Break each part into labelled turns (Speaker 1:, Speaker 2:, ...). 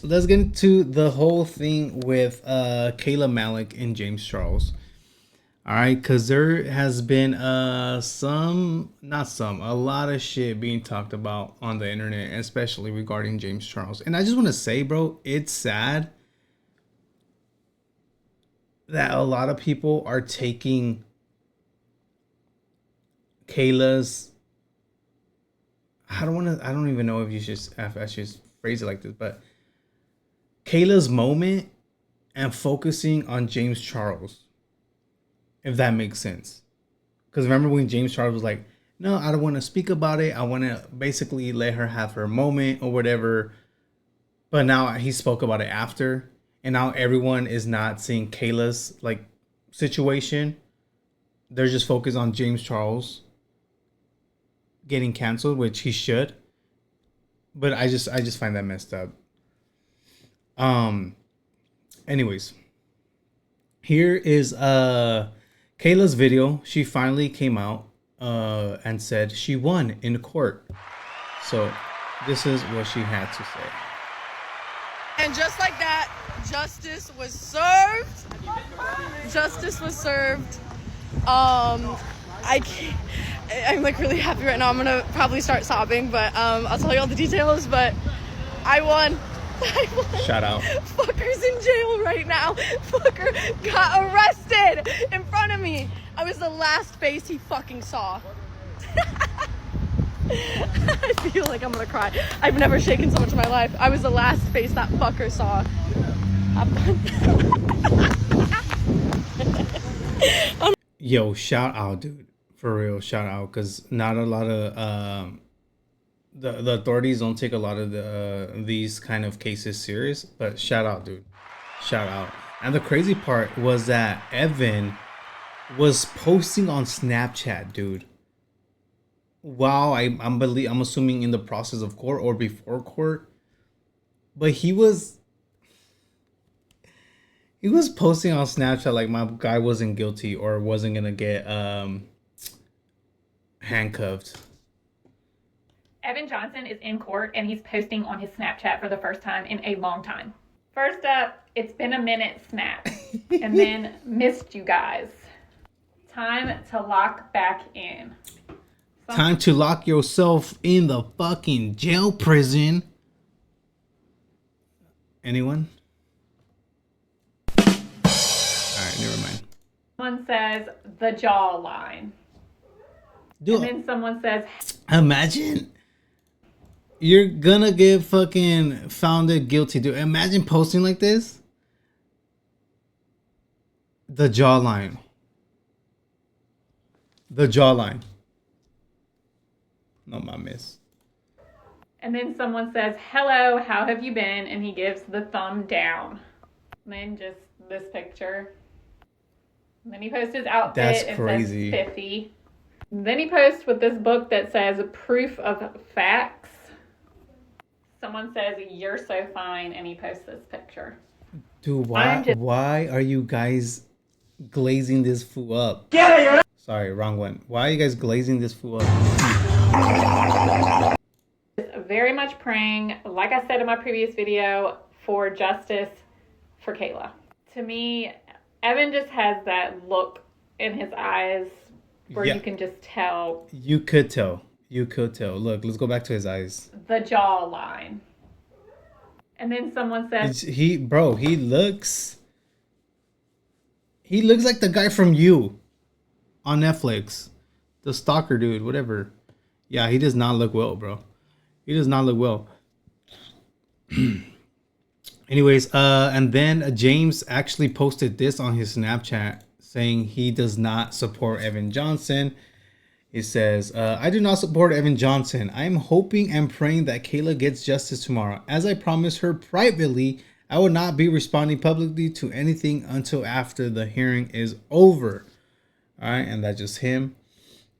Speaker 1: let's get into the whole thing with Kayla Malik and James Charles. All right, because there has been a lot of shit being talked about on the internet, especially regarding James Charles. And I just want to say, bro, it's sad that a lot of people are taking Kayla's. I don't even know if I should phrase it like this, but Kayla's moment and focusing on James Charles, if that makes sense. Because remember when James Charles was like, no, I don't want to speak about it. I want to basically let her have her moment or whatever. But now he spoke about it after. And now everyone is not seeing Kayla's like situation. They're just focused on James Charles getting canceled, which he should. But I just find that messed up. Anyways, here is Kayla's video. She finally came out and said she won in court. So this is what she had to say.
Speaker 2: And just like that, justice was served. Justice was served. I'm like really happy right now. I'm gonna probably start sobbing, but I'll tell you all the details. But I won.
Speaker 1: Shout out.
Speaker 2: Fucker's in jail right now. Fucker got arrested in front of me. I was the last face he fucking saw. I feel like I'm gonna cry. I've never shaken so much in my life. I was the last face that fucker saw.
Speaker 1: Yo, shout out, dude. For real, shout out. Because not a lot of... The authorities don't take a lot of these kind of cases serious, but shout out, dude. Shout out. And the crazy part was that Evan was posting on Snapchat, dude. Wow, I'm assuming in the process of court or before court, but he was posting on Snapchat like my guy wasn't guilty or wasn't gonna get handcuffed.
Speaker 3: Evan Johnson is in court and he's posting on his Snapchat for the first time in a long time. First up, it's been a minute snap. And then missed you guys. Time to lock back in.
Speaker 1: Time to lock yourself in the fucking jail prison. Anyone? Alright, never mind.
Speaker 3: Someone says the jawline.
Speaker 1: Dude,
Speaker 3: and then someone says,
Speaker 1: imagine you're gonna get fucking founded guilty, dude. Imagine posting like this. The jawline. The jawline. No mames.
Speaker 3: and then someone says, hello, how have you been? And he gives the thumb down. And then just this picture. And then he posts his outfit.
Speaker 1: That's
Speaker 3: and
Speaker 1: crazy.
Speaker 3: Says 50. Then he posts with this book that says proof of facts. Someone says, you're so fine, and he posts this picture.
Speaker 1: Dude, why are you guys glazing this fool up? Sorry, wrong one. Why are you guys glazing this fool up?
Speaker 3: Very much praying, like I said in my previous video, for justice for Kayla. To me, Evan just has that look in his eyes where you can just tell.
Speaker 1: You could tell. Look, let's go back to his eyes.
Speaker 3: The jawline. And then someone says,
Speaker 1: he looks like the guy from You on Netflix. The stalker dude, whatever. Yeah, he does not look well, bro. He does not look well. Anyways, and then James actually posted this on his Snapchat saying he does not support Evan Johnson. He says, I do not support Evan Johnson. I am hoping and praying that Kayla gets justice tomorrow. As I promised her privately, I will not be responding publicly to anything until after the hearing is over. All right, and that's just him.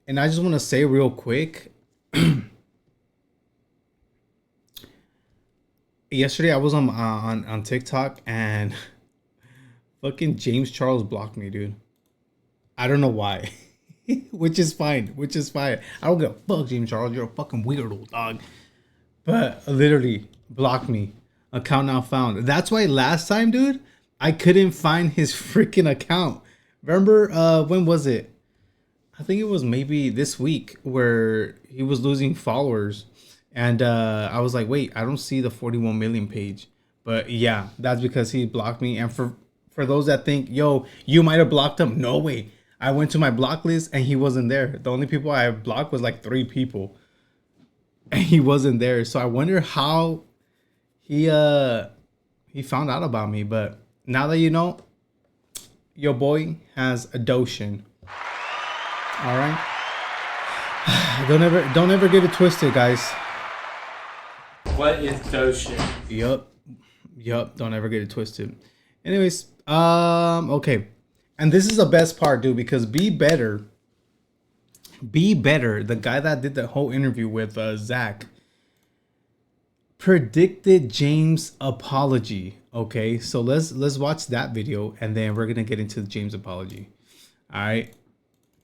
Speaker 1: And I just want to say real quick. Yesterday I was on TikTok and fucking James Charles blocked me, dude. I don't know why. Which is fine. I don't give a fuck, Jame Charles. You're a fucking weirdo, dog. But literally blocked me. Account now found. That's why last time, dude, I couldn't find his freaking account. Remember, when was it? I think it was maybe this week where he was losing followers. And I was like, wait, I don't see the 41 million page. But yeah, that's because he blocked me. And for those that think, yo, you might have blocked him. No way. I went to my block list and he wasn't there. The only people I blocked was like 3 people. And he wasn't there. So I wonder how he found out about me. But now that you know, your boy has a Doshin. All right. Don't ever get it twisted, guys.
Speaker 4: What is Doshin?
Speaker 1: Yup. Don't ever get it twisted. Anyways, okay. And this is the best part, dude, because Be Better, the guy that did the whole interview with Zach, predicted James' apology. Okay, so let's watch that video, and then we're gonna get into James' apology. All right,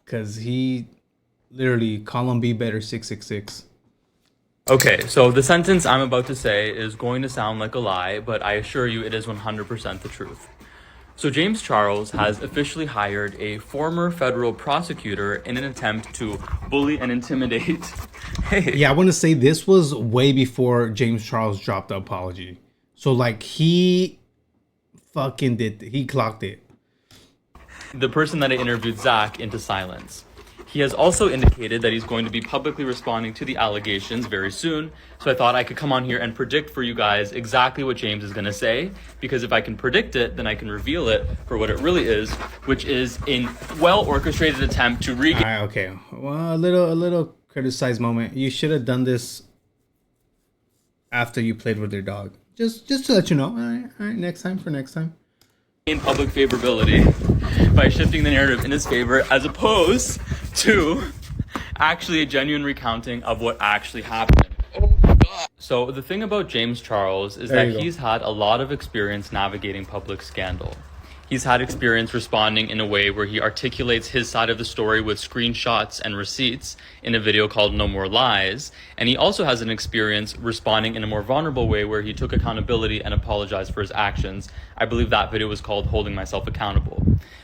Speaker 1: because he literally call him Be Better 666.
Speaker 4: Okay, so the sentence I'm about to say is going to sound like a lie, but I assure you it is 100% the truth. So James Charles has officially hired a former federal prosecutor in an attempt to bully and intimidate. Hey.
Speaker 1: Yeah, I want to say this was way before James Charles dropped the apology. So like he clocked it.
Speaker 4: The person that I interviewed, Zach, into silence. He has also indicated that he's going to be publicly responding to the allegations very soon. So I thought I could come on here and predict for you guys exactly what James is going to say. Because if I can predict it, then I can reveal it for what it really is, which is a well-orchestrated attempt to regain...
Speaker 1: All right, okay. Well, a little criticized moment. You should have done this after you played with your dog. Just to let you know. All right, next time.
Speaker 4: In public favorability by shifting the narrative in his favor, as opposed to actually a genuine recounting of what actually happened. Oh my God. So the thing about James Charles is that he's had a lot of experience navigating public scandal. He's had experience responding in a way where he articulates his side of the story with screenshots and receipts in a video called No More Lies. And he also has an experience responding in a more vulnerable way where he took accountability and apologized for his actions. I believe that video was called Holding Myself Accountable.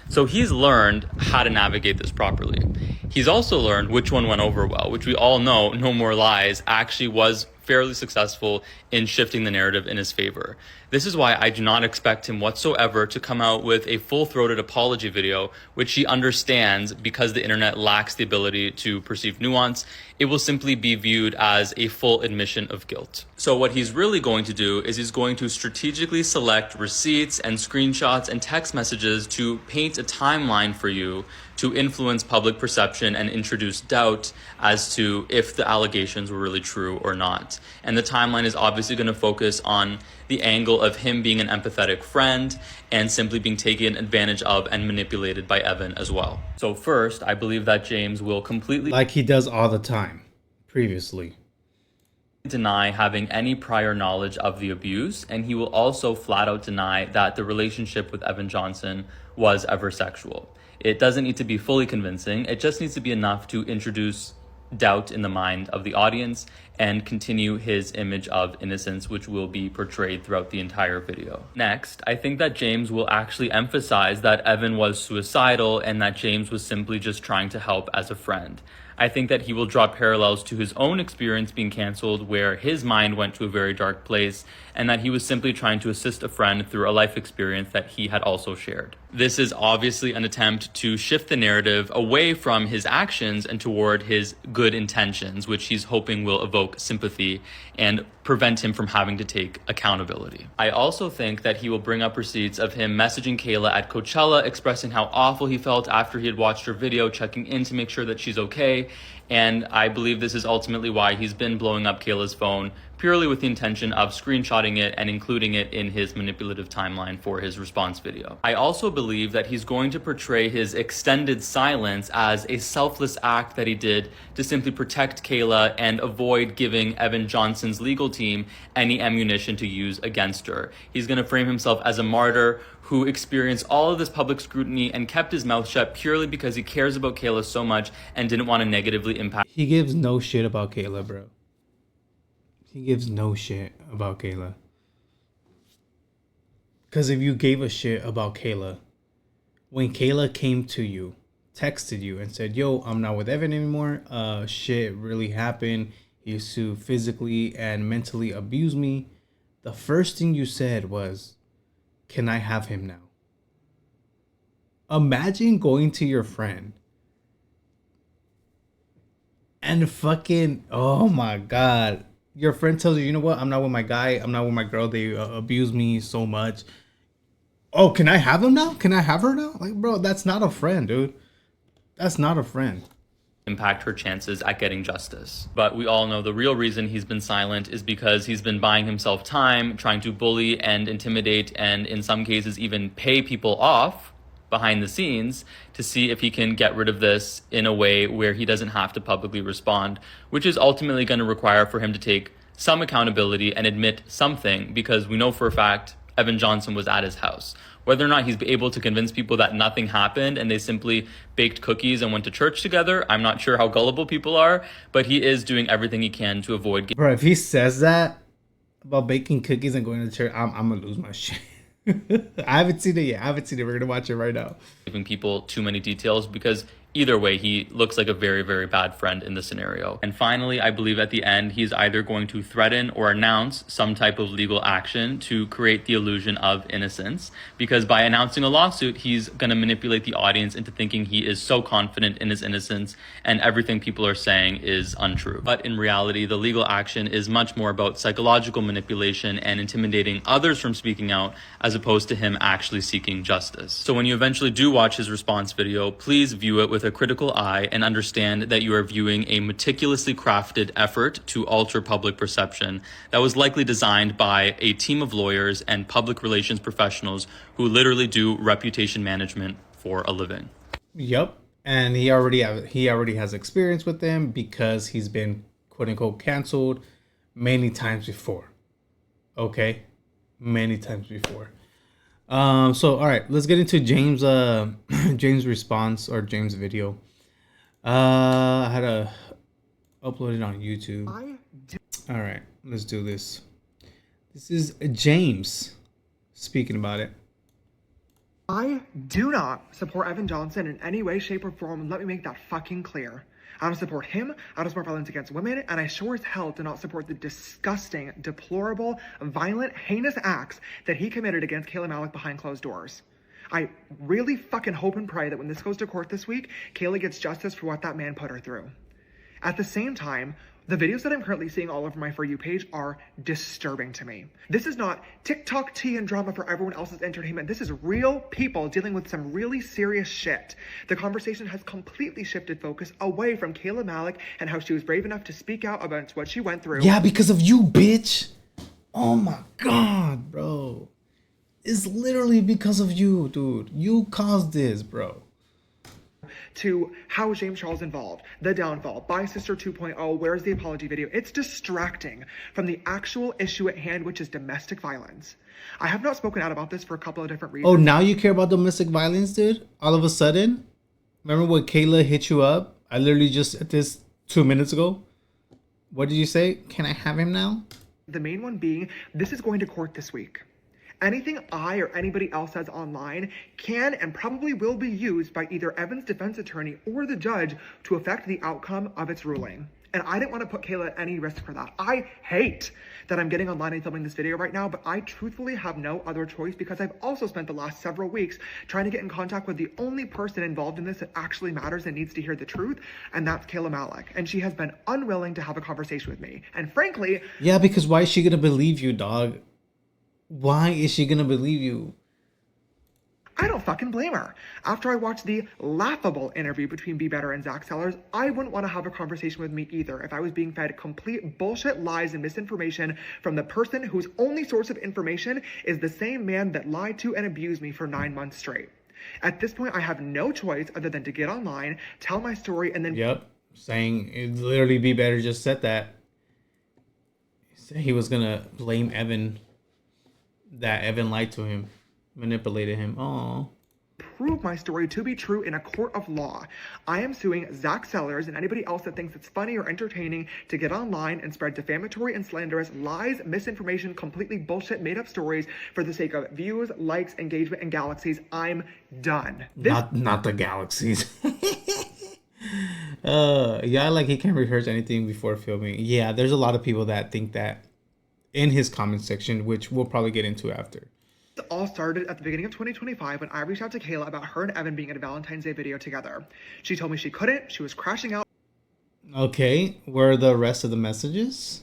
Speaker 4: So he's learned how to navigate this properly. He's also learned which one went over well, which we all know No More Lies actually was fairly successful in shifting the narrative in his favor. This is why I do not expect him whatsoever to come out with a full-throated apology video, which he understands because the internet lacks the ability to perceive nuance. It will simply be viewed as a full admission of guilt. So what he's really going to do is he's going to strategically select receipts and screenshots and text messages to paint a timeline for you to influence public perception and introduce doubt as to if the allegations were really true or not. And the timeline is obviously going to focus on the angle of him being an empathetic friend and simply being taken advantage of and manipulated by Evan as well. So first, I believe that James will completely,
Speaker 1: like he does all the time previously,
Speaker 4: deny having any prior knowledge of the abuse, and he will also flat out deny that the relationship with Evan Johnson was ever sexual. It doesn't need to be fully convincing. It just needs to be enough to introduce doubt in the mind of the audience and continue his image of innocence, which will be portrayed throughout the entire video. Next, I think that James will actually emphasize that Evan was suicidal and that James was simply just trying to help as a friend. I think that he will draw parallels to his own experience being canceled, where his mind went to a very dark place, and that he was simply trying to assist a friend through a life experience that he had also shared. This is obviously an attempt to shift the narrative away from his actions and toward his good intentions, which he's hoping will evoke sympathy and prevent him from having to take accountability. I also think that he will bring up receipts of him messaging Kayla at Coachella, expressing how awful he felt after he had watched her video, checking in to make sure that she's okay. And I believe this is ultimately why he's been blowing up Kayla's phone, purely with the intention of screenshotting it and including it in his manipulative timeline for his response video. I also believe that he's going to portray his extended silence as a selfless act that he did to simply protect Kayla and avoid giving Evan Johnson's legal team any ammunition to use against her. He's going to frame himself as a martyr who experienced all of this public scrutiny and kept his mouth shut purely because he cares about Kayla so much and didn't want to negatively impact.
Speaker 1: He gives no shit about Kayla, bro. He gives no shit about Kayla. Because if you gave a shit about Kayla, when Kayla came to you, texted you and said, yo, I'm not with Evan anymore. Shit really happened. He used to physically and mentally abuse me. The first thing you said was, can I have him now? Imagine going to your friend and fucking, oh my God. Your friend tells you, you know what? I'm not with my guy. I'm not with my girl. They abuse me so much. Oh, can I have him now? Can I have her now? Like, bro, that's not a friend, dude. That's not a friend.
Speaker 4: Impact her chances at getting justice. But we all know the real reason he's been silent is because he's been buying himself time, trying to bully and intimidate, and in some cases even pay people off behind the scenes to see if he can get rid of this in a way where he doesn't have to publicly respond, which is ultimately going to require for him to take some accountability and admit something, because we know for a fact Evan Johnson was at his house. Whether or not he's able to convince people that nothing happened and they simply baked cookies and went to church together, I'm not sure how gullible people are, but he is doing everything he can to avoid.
Speaker 1: Bro, if he says that about baking cookies and going to church, I'm gonna lose my shit. I haven't seen it yet. We're gonna watch it right now.
Speaker 4: Giving people too many details, because either way, he looks like a very, very bad friend in the scenario. And finally, I believe at the end, he's either going to threaten or announce some type of legal action to create the illusion of innocence, because by announcing a lawsuit, he's going to manipulate the audience into thinking he is so confident in his innocence and everything people are saying is untrue. But in reality, the legal action is much more about psychological manipulation and intimidating others from speaking out, as opposed to him actually seeking justice. So when you eventually do watch his response video, please view it with a critical eye and understand that you are viewing a meticulously crafted effort to alter public perception that was likely designed by a team of lawyers and public relations professionals who literally do reputation management for a living.
Speaker 1: Yep. And he already has experience with them because he's been quote unquote canceled many times before. Okay? Many times before. So all right, let's get into James James response, or James video. I had to upload it on YouTube. All right, let's do this. This is James speaking about it.
Speaker 5: I do not support Evan Johnson in any way, shape, or form, and let me make that fucking clear. I don't support him, I don't support violence against women, and I sure as hell do not support the disgusting, deplorable, violent, heinous acts that he committed against Kayla Malik behind closed doors. I really fucking hope and pray that when this goes to court this week, Kayla gets justice for what that man put her through. At the same time, the videos that I'm currently seeing all over my For You page are disturbing to me. This is not TikTok tea and drama for everyone else's entertainment. This is real people dealing with some really serious shit. The conversation has completely shifted focus away from Kayla Malik and how she was brave enough to speak out about what she went through.
Speaker 1: Yeah, because of you, bitch. Oh my God, bro. It's literally because of you, dude. You caused this, bro.
Speaker 5: To how is Jame Charels involved, the downfall, By Sister 2.0, where's the apology video? It's distracting from the actual issue at hand, which is domestic violence. I have not spoken out about this for a couple of different reasons.
Speaker 1: Oh, now you care about domestic violence, dude? All of a sudden? Remember when Kayla hit you up? I literally just said this 2 minutes ago. What did you say? Can I have him now?
Speaker 5: The main one being, this is going to court this week. Anything I or anybody else says online can and probably will be used by either Evan's defense attorney or the judge to affect the outcome of its ruling. And I didn't want to put Kayla at any risk for that. I hate that I'm getting online and filming this video right now, but I truthfully have no other choice because I've also spent the last several weeks trying to get in contact with the only person involved in this that actually matters and needs to hear the truth, and that's Kayla Malik. And she has been unwilling to have a conversation with me. And frankly...
Speaker 1: Yeah, because why is she going to believe you, dog? Why is she gonna believe you?
Speaker 5: I don't fucking blame her. After I watched the laughable interview between Be Better and Zach Sellers, I wouldn't want to have a conversation with me either if I was being fed complete bullshit, lies, and misinformation from the person whose only source of information is the same man that lied to and abused me for 9 months straight. At this point, I have no choice other than to get online, tell my story, and then...
Speaker 1: Yep, saying it literally Be Better just said that. He said he was gonna blame Evan. That Evan lied to him, manipulated him. Oh.
Speaker 5: prove my story to be true in a court of law. I am suing Zach Sellers and anybody else that thinks it's funny or entertaining to get online and spread defamatory and slanderous lies, misinformation, completely bullshit, made-up stories for the sake of views, likes, engagement, and galaxies. I'm done.
Speaker 1: Not the galaxies. Yeah, like he can't rehearse anything before filming. Yeah, there's a lot of people that think that in his comment section, which we'll probably get into after.
Speaker 5: It all started at the beginning of 2025 when I reached out to Kayla about her and Evan being in a Valentine's Day video together. She told me she couldn't, she was crashing out.
Speaker 1: Okay, where are the rest of the messages?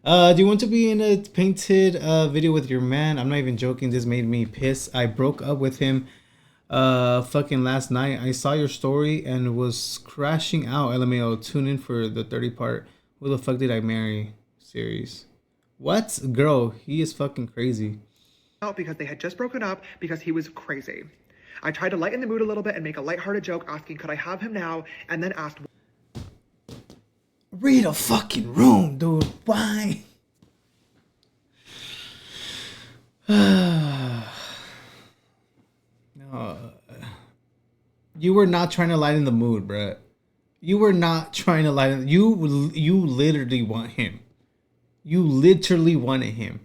Speaker 1: Do you want to be in a painted video with your man? I'm not even joking, this made me piss. I broke up with him fucking last night. I saw your story and was crashing out. LMAO, tune in for the 30 part Who the Fuck Did I Marry series. What? Girl, he is fucking crazy.
Speaker 5: Out because they had just broken up because he was crazy. I tried to lighten the mood a little bit and make a lighthearted joke asking could I have him now, and then asked,
Speaker 1: read a fucking room, dude. Why? You were not trying to lighten the mood, bruh. You were not trying to lighten. You literally want him. You literally wanted him.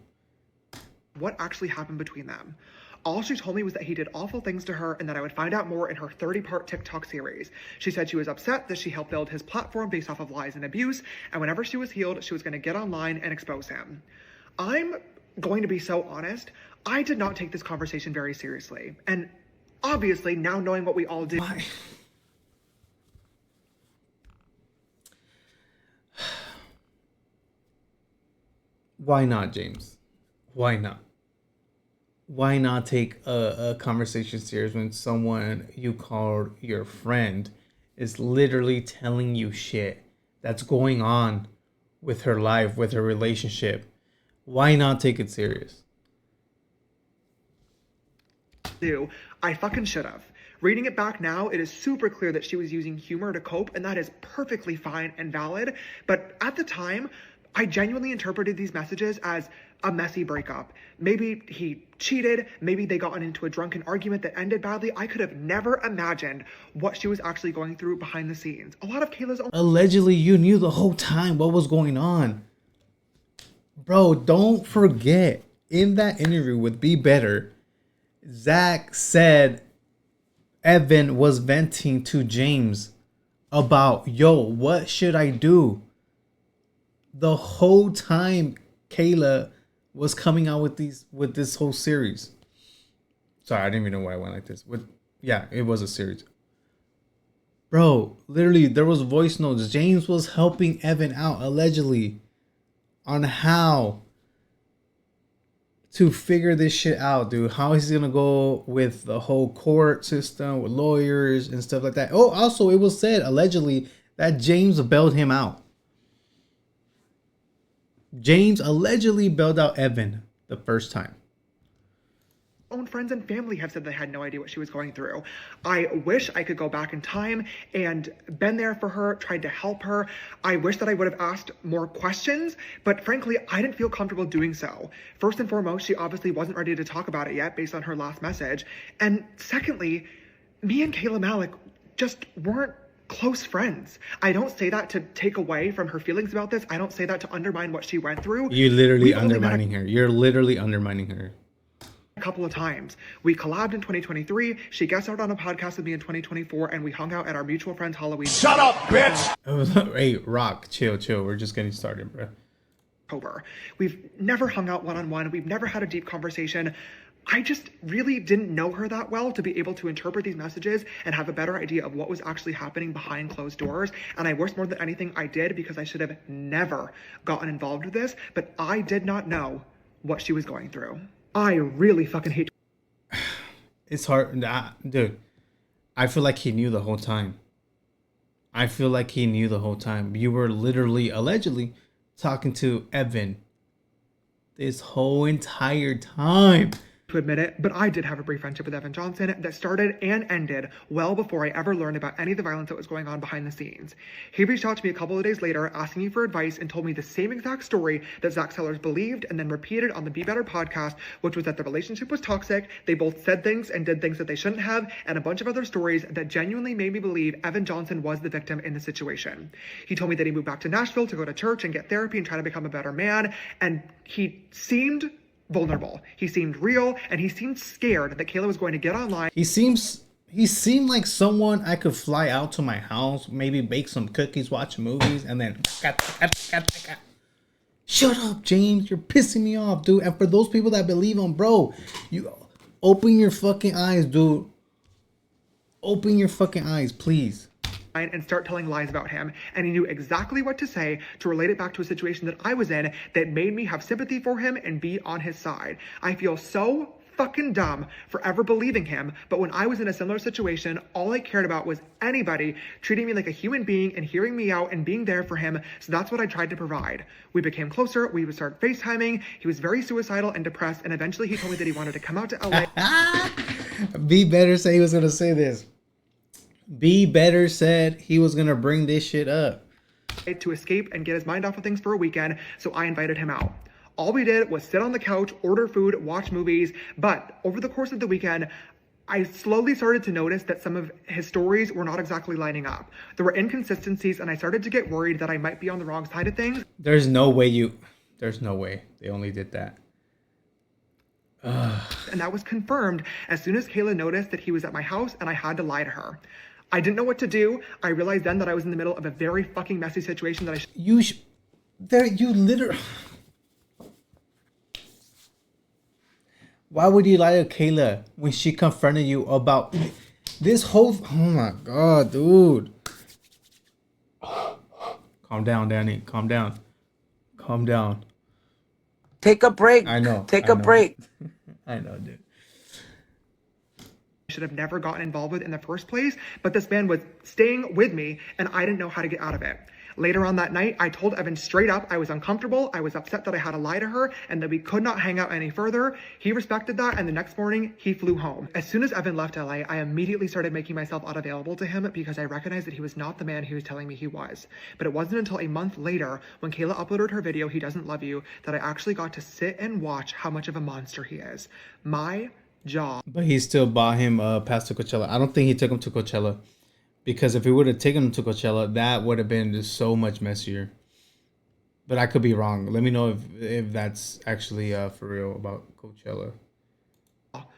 Speaker 5: What actually happened between them? All she told me was that he did awful things to her and that I would find out more in her 30-part TikTok series. She said she was upset that she helped build his platform based off of lies and abuse, and whenever she was healed, she was going to get online and expose him. I'm going to be so honest. I did not take this conversation very seriously. And obviously, now knowing what we all did...
Speaker 1: Why? Why not, James? Why not? Why not take a conversation serious when someone you called your friend is literally telling you shit that's going on with her life, with her relationship? Why not take it serious?
Speaker 5: I fucking should have. Reading it back now, it is super clear that she was using humor to cope, and that is perfectly fine and valid. But at the time, I genuinely interpreted these messages as a messy breakup. Maybe he cheated, maybe they got into a drunken argument that ended badly. I could have never imagined what she was actually going through behind the scenes. A lot of Kayla's own...
Speaker 1: Allegedly, you knew the whole time what was going on. Bro, don't forget, in that interview with Be Better, Zach said Evan was venting to James about, yo, what should I do? The whole time Kayla was coming out with this whole series. Sorry, I didn't even know why I went like this. Yeah, it was a series. Bro, literally, there was voice notes. James was helping Evan out, allegedly, on how to figure this shit out, dude. How he's gonna go with the whole court system, with lawyers and stuff like that. Oh, also, it was said, allegedly, that James bailed him out. James allegedly bailed out Evan the first time.
Speaker 5: Own friends and family have said they had no idea what she was going through. I wish I could go back in time and been there for her, tried to help her. I wish that I would have asked more questions, but frankly, I didn't feel comfortable doing so. First and foremost, she obviously wasn't ready to talk about it yet based on her last message. And secondly, me and Kayla Malik just weren't close friends. I don't say that to take away from her feelings about this. I don't say that to undermine what she went through.
Speaker 1: You're literally undermining her. You're literally undermining her.
Speaker 5: A couple of times. We collabed in 2023. She guest starred on a podcast with me in 2024, and we hung out at our mutual friend's Halloween.
Speaker 6: Shut up, bitch!
Speaker 1: Hey, Rock, chill. We're just getting started, bro.
Speaker 5: October. We've never hung out one-on-one. We've never had a deep conversation. I just really didn't know her that well to be able to interpret these messages and have a better idea of what was actually happening behind closed doors. And I wish more than anything I did, because I should have never gotten involved with this, but I did not know what she was going through. I really fucking hate...
Speaker 1: It's hard. Dude, I feel like he knew the whole time. You were literally, allegedly, talking to Evan this whole entire time.
Speaker 5: to admit it, but I did have a brief friendship with Evan Johnson that started and ended well before I ever learned about any of the violence that was going on behind the scenes. He reached out to me a couple of days later asking me for advice and told me the same exact story that Zach Sellers believed and then repeated on the Be Better podcast, which was that the relationship was toxic, they both said things and did things that they shouldn't have, and a bunch of other stories that genuinely made me believe Evan Johnson was the victim in the situation. He told me that he moved back to Nashville to go to church and get therapy and try to become a better man, and he seemed vulnerable. He seemed real, and he seemed scared that Kayla was going to get online.
Speaker 1: He seemed like someone I could fly out to my house, maybe bake some cookies, watch movies, and then shut up, James. You're pissing me off, dude. And for those people that believe him, bro, you open your fucking eyes, dude. Open your fucking eyes, please.
Speaker 5: And start telling lies about him, and he knew exactly what to say to relate it back to a situation that I was in that made me have sympathy for him and be on his side. I feel so fucking dumb for ever believing him, but when I was in a similar situation, all I cared about was anybody treating me like a human being and hearing me out and being there for him, so that's what I tried to provide. We became closer, we would start FaceTiming, he was very suicidal and depressed, and eventually he told me that he wanted to come out to LA.
Speaker 1: Be Better said he was gonna say this. Be Better said he was gonna bring this shit up
Speaker 5: to escape and get his mind off of things for a weekend, so I invited him out. All we did was sit on the couch, order food, watch movies, but over the course of the weekend, I slowly started to notice that some of his stories were not exactly lining up. There were inconsistencies, and I started to get worried that I might be on the wrong side of things.
Speaker 1: There's no way they only did that.
Speaker 5: And that was confirmed as soon as Kayla noticed that he was at my house and I had to lie to her. I didn't know what to do. I realized then that I was in the middle of a very fucking messy situation that
Speaker 1: you literally. Why would you lie to Kayla when she confronted you about this whole? Oh my god, dude! Calm down, Danny. Calm down. Calm down.
Speaker 7: Take a break.
Speaker 1: I know.
Speaker 7: Take a break.
Speaker 1: I know, dude.
Speaker 5: should have never gotten involved with in the first place, but this man was staying with me and I didn't know how to get out of it. Later on that night, I told Evan straight up I was uncomfortable, I was upset that I had to lie to her, and that we could not hang out any further. He respected that, and the next morning, he flew home. As soon as Evan left LA, I immediately started making myself unavailable to him because I recognized that he was not the man he was telling me he was. But it wasn't until a month later, when Kayla uploaded her video, He Doesn't Love You, that I actually got to sit and watch how much of a monster he is. My jaw.
Speaker 1: But he still bought him past to Coachella. I don't think he took him to Coachella. Because if he would have taken him to Coachella, that would have been just so much messier. But I could be wrong. Let me know if that's actually for real about Coachella.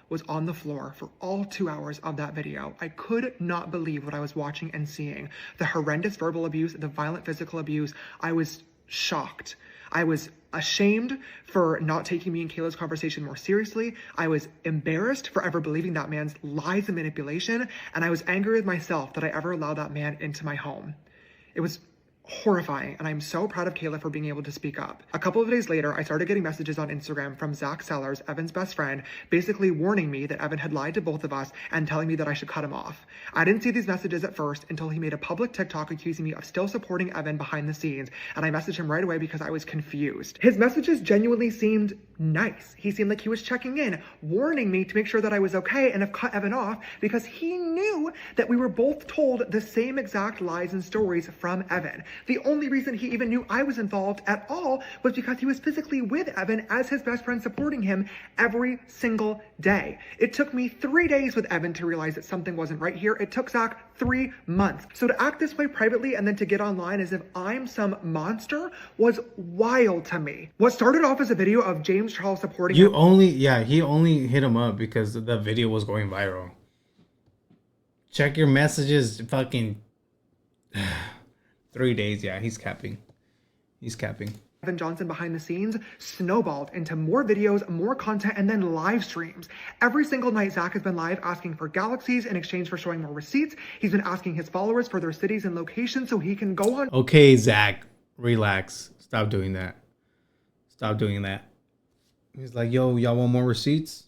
Speaker 5: Was on the floor for all 2 hours of that video. I could not believe what I was watching and seeing. The horrendous verbal abuse, the violent physical abuse. I was shocked. I was ashamed for not taking me and Kayla's conversation more seriously. I was embarrassed for ever believing that man's lies and manipulation. And I was angry with myself that I ever allowed that man into my home. It was horrifying, and I'm so proud of Kayla for being able to speak up. A couple of days later, I started getting messages on Instagram from Zach Sellers, Evan's best friend, basically warning me that Evan had lied to both of us and telling me that I should cut him off. I didn't see these messages at first until he made a public TikTok accusing me of still supporting Evan behind the scenes, and I messaged him right away because I was confused. His messages genuinely seemed nice. He seemed like he was checking in, warning me to make sure that I was okay and have cut Evan off because he knew that we were both told the same exact lies and stories from Evan. The only reason he even knew I was involved at all was because he was physically with Evan as his best friend, supporting him every single day. It took me 3 days with Evan to realize that something wasn't right here. It took Zach 3 months. So to act this way privately and then to get online as if I'm some monster was wild to me. What started off as a video of Jame Charels supporting him.
Speaker 1: He only hit him up because the video was going viral. Check your messages, fucking 3 days. Yeah, he's capping.
Speaker 5: Evan Johnson behind the scenes snowballed into more videos, more content, and then live streams. Every single night, Zach has been live asking for galaxies in exchange for showing more receipts. He's been asking his followers for their cities and locations so he can go on.
Speaker 1: Okay, Zach, relax. Stop doing that. He's like, yo, y'all want more receipts?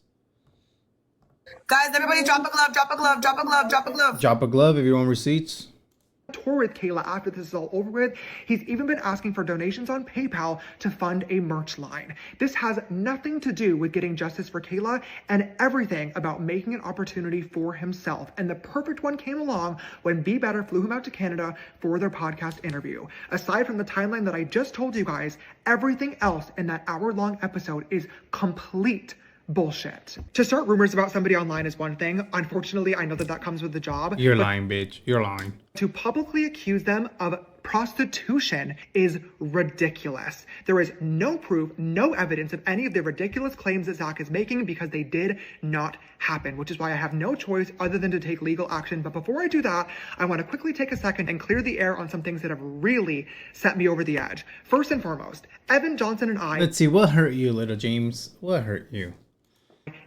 Speaker 7: Guys, everybody drop a glove, drop a glove, drop a glove, drop a glove.
Speaker 1: Drop a glove if you want receipts.
Speaker 5: tour with Kayla after this is all over with. He's even been asking for donations on PayPal to fund a merch line. This has nothing to do with getting justice for Kayla and everything about making an opportunity for himself. And the perfect one came along when Be Better flew him out to Canada for their podcast interview. Aside from the timeline that I just told you guys, everything else in that hour-long episode is complete bullshit. To start rumors about somebody online is one thing. Unfortunately, I know that comes with the job.
Speaker 1: You're lying, bitch. You're lying.
Speaker 5: To publicly accuse them of prostitution is ridiculous. There is no proof, no evidence of any of the ridiculous claims that Zach is making because they did not happen, which is why I have no choice other than to take legal action. But before I do that, I want to quickly take a second and clear the air on some things that have really set me over the edge. First and foremost, Evan Johnson and I...
Speaker 1: Let's see, what hurt you, little James? What hurt you?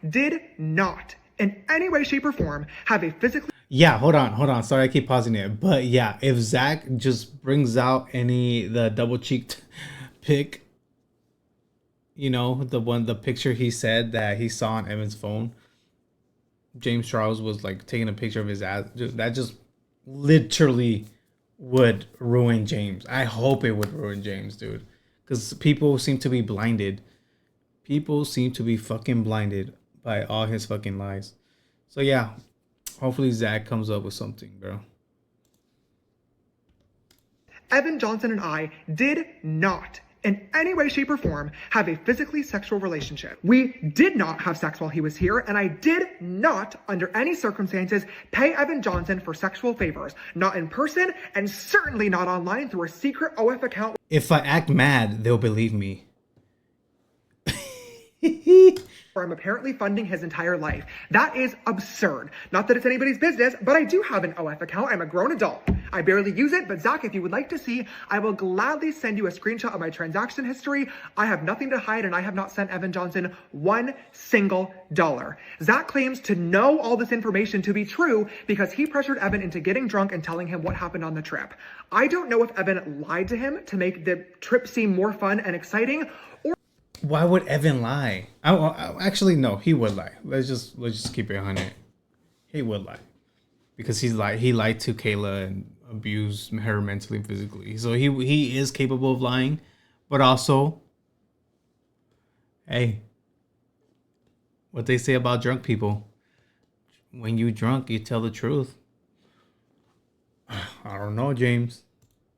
Speaker 5: Did not, in any way, shape, or form, have a physically...
Speaker 1: Yeah, hold on. Sorry, I keep pausing it. But yeah, if Zach just brings out the double-cheeked pic, you know, the picture he said that he saw on Evan's phone, Jame Charels was like taking a picture of his ass. That just literally would ruin James. I hope it would ruin James, dude. Because people seem to be blinded. People seem to be fucking blinded by all his fucking lies. So yeah, hopefully Zach comes up with something, bro.
Speaker 5: Evan Johnson and I did not, in any way, shape, or form, have a physically sexual relationship. We did not have sex while he was here, and I did not, under any circumstances, pay Evan Johnson for sexual favors. Not in person, and certainly not online through a secret OF account.
Speaker 1: If I act mad, they'll believe me.
Speaker 5: Where I'm apparently funding his entire life. That is absurd. Not that it's anybody's business, but I do have an OF account. I'm a grown adult. I barely use it, but Zach, if you would like to see, I will gladly send you a screenshot of my transaction history. I have nothing to hide, and I have not sent Evan Johnson $1 single. Zach claims to know all this information to be true because he pressured Evan into getting drunk and telling him what happened on the trip. I don't know if Evan lied to him to make the trip seem more fun and exciting, or...
Speaker 1: Why would Evan lie? Actually, no, he would lie. Let's just keep it 100. He would lie because he lied to Kayla and abused her mentally and physically. So he is capable of lying, but also, hey, what they say about drunk people: when you drunk, you tell the truth. I don't know, James.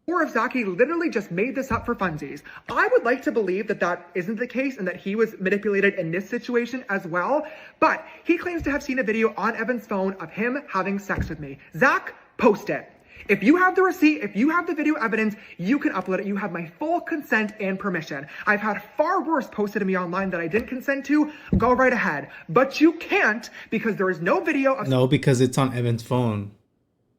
Speaker 5: Or if Zachy literally just made this up for funsies. I would like to believe that that isn't the case and that he was manipulated in this situation as well. But he claims to have seen a video on Evan's phone of him having sex with me. Zach, post it. If you have the receipt, if you have the video evidence, you can upload it. You have my full consent and permission. I've had far worse posted to me online that I didn't consent to. Go right ahead. But you can't because there is no video of...
Speaker 1: No, because it's on Evan's phone.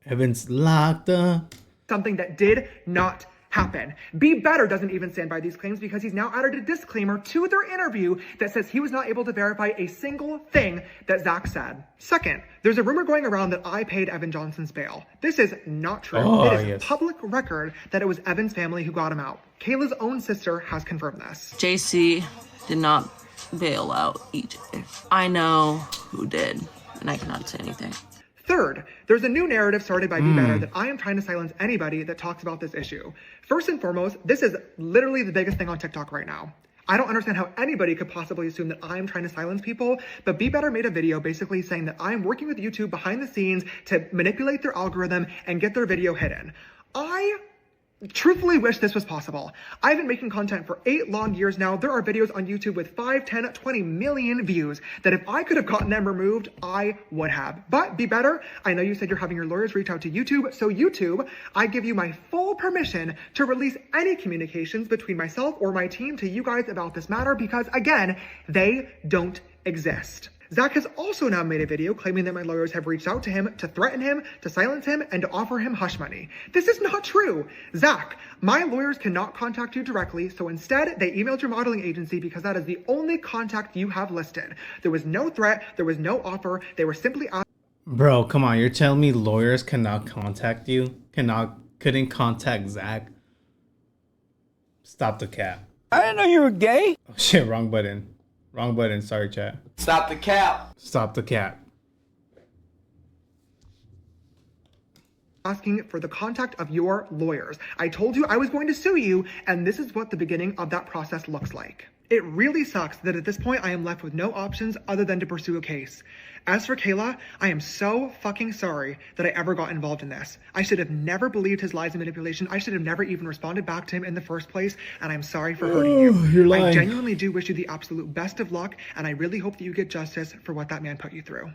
Speaker 1: Evan's locked up.
Speaker 5: Something that did not happen. Be Better doesn't even stand by these claims because he's now added a disclaimer to their interview that says he was not able to verify a single thing that Zach said. Second, there's a rumor going around that I paid Evan Johnson's bail. This is not true. It is public record that it was Evan's family who got him out. Kayla's own sister has confirmed this.
Speaker 8: JC did not bail out EJ. I know who did, and I cannot say anything.
Speaker 5: Third, there's a new narrative started by Be Better that I am trying to silence anybody that talks about this issue. First and foremost, this is literally the biggest thing on TikTok right now. I don't understand how anybody could possibly assume that I'm trying to silence people, but Be Better made a video basically saying that I'm working with YouTube behind the scenes to manipulate their algorithm and get their video hidden. I truthfully wish this was possible. I've been making content for 8 long years now. There are videos on YouTube with 5, 10, 20 million views that if I could have gotten them removed, I would have. But Be Better, I know you said you're having your lawyers reach out to YouTube. So YouTube, I give you my full permission to release any communications between myself or my team to you guys about this matter because, again, they don't exist. Zach has also now made a video claiming that my lawyers have reached out to him to threaten him, to silence him, and to offer him hush money. This is not true. Zach, my lawyers cannot contact you directly, so instead they emailed your modeling agency because that is the only contact you have listed. There was no threat, there was no offer, they were simply asking...
Speaker 1: Bro, come on, you're telling me lawyers cannot contact you? Couldn't contact Zach? Stop the cap.
Speaker 7: I didn't know you were gay.
Speaker 1: Oh shit, wrong button. Wrong button, sorry chat.
Speaker 7: Stop the cap.
Speaker 1: Stop the cap.
Speaker 5: asking for the contact of your lawyers. I told you I was going to sue you, and this is what the beginning of that process looks like. It really sucks that at this point I am left with no options other than to pursue a case. As for Kayla, I am so fucking sorry that I ever got involved in this. I should have never believed his lies and manipulation. I should have never even responded back to him in the first place, and I'm sorry for hurting you.
Speaker 1: You're lying.
Speaker 5: I genuinely do wish you the absolute best of luck, and I really hope that you get justice for what that man put you through.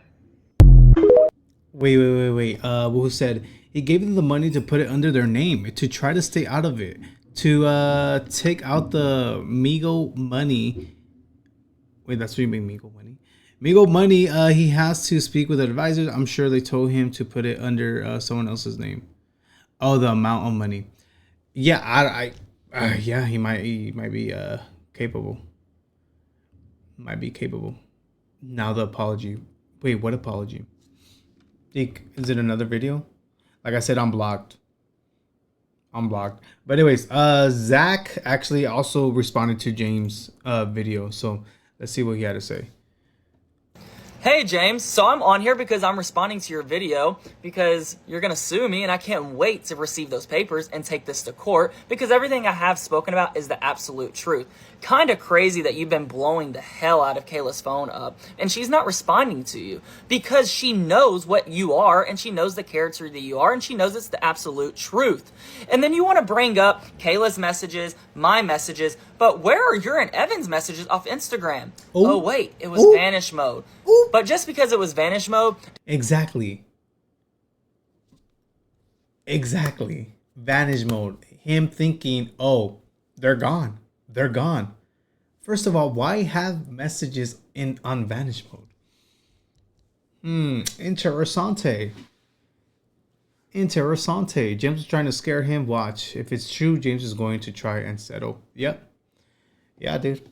Speaker 1: Wait. Who said he gave them the money to put it under their name to try to stay out of it, to take out the Migo money. Wait, that's what you mean, Migo money? Migo money. He has to speak with advisors. I'm sure they told him to put it under someone else's name. Oh, the amount of money. Yeah, yeah, he might be capable. Might be capable. Now the apology. Wait, what apology? Is it another video? Like I said, I'm blocked. But anyways, Zach actually also responded to James' video. So let's see what he had to say.
Speaker 9: Hey James, so I'm on here because I'm responding to your video because you're going to sue me and I can't wait to receive those papers and take this to court because everything I have spoken about is the absolute truth. Kind of crazy that you've been blowing the hell out of Kayla's phone up and she's not responding to you because she knows what you are and she knows the character that you are and she knows it's the absolute truth. And then you want to bring up Kayla's messages, my messages, but where are your and Evan's messages off Instagram? Oh wait, it was vanish mode. But just because it was vanish mode.
Speaker 1: Exactly. Vanish mode. Him thinking, oh, they're gone. First of all, why have messages on vanish mode? Interessante. James is trying to scare him. Watch. If it's true, James is going to try and settle. Yep. Yeah, dude.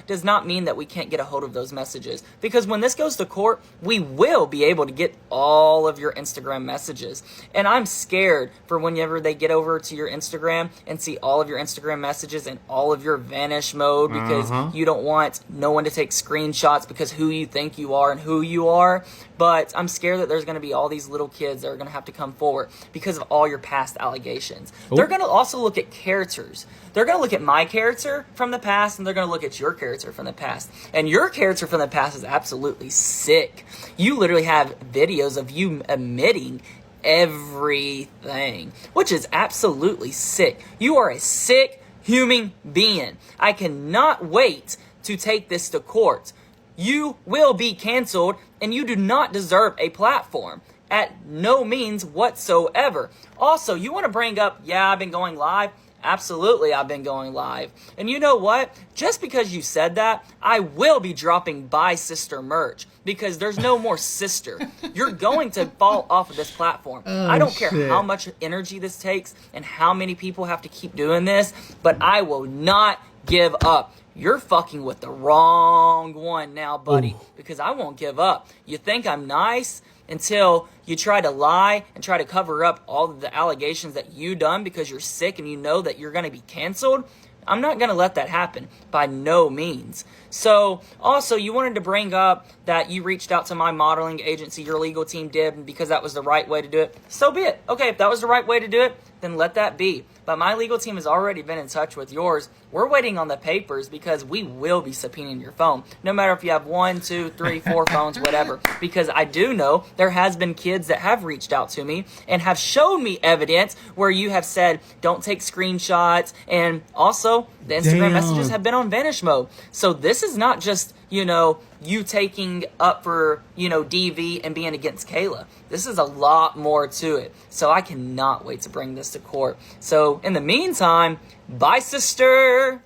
Speaker 9: Does not mean that we can't get a hold of those messages because when this goes to court, we will be able to get all of your Instagram messages. And I'm scared for whenever they get over to your Instagram and see all of your Instagram messages and all of your vanish mode because you don't want no one to take screenshots because who you think you are and who you are. But I'm scared that there's going to be all these little kids that are going to have to come forward because of all your past allegations. They're going to also look at characters. They're going to look at my character from the past and they're going to look at your character from the past. And your character from the past is absolutely sick. You literally have videos of you admitting everything, which is absolutely sick. You are a sick human being. I cannot wait to take this to court. You will be canceled and you do not deserve a platform. At no means whatsoever. Also, you want to bring up, yeah, I've been going live. Absolutely, I've been going live. And you know what? Just because you said that, I will be dropping Bye Sister merch because there's no more sister. You're going to fall off of this platform. I don't care how much energy this takes and how many people have to keep doing this, but I will not give up. You're fucking with the wrong one now, buddy, because I won't give up. You think I'm nice until you try to lie and try to cover up all of the allegations that you done because you're sick and you know that you're going to be canceled. I'm not going to let that happen by no means. So also you wanted to bring up that you reached out to my modeling agency, your legal team did, and because that was the right way to do it. So be it. Okay, if that was the right way to do it, then let that be. But my legal team has already been in touch with yours. We're waiting on the papers because we will be subpoenaing your phone. No matter if you have 1, 2, 3, 4 phones, whatever. Because I do know there has been kids that have reached out to me and have shown me evidence where you have said, don't take screenshots. And also, the Instagram messages have been on vanish mode. So this is not just, you taking up for, DV and being against Kayla. This is a lot more to it. So I cannot wait to bring this to court. So in the meantime, bye, sister.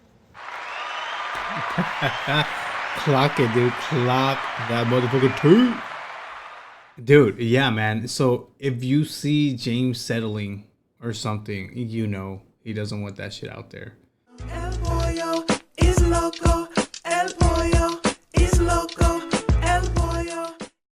Speaker 1: Clock it, dude. Clock that motherfucker too. Dude, yeah, man. So if you see James settling or something, he doesn't want that shit out there.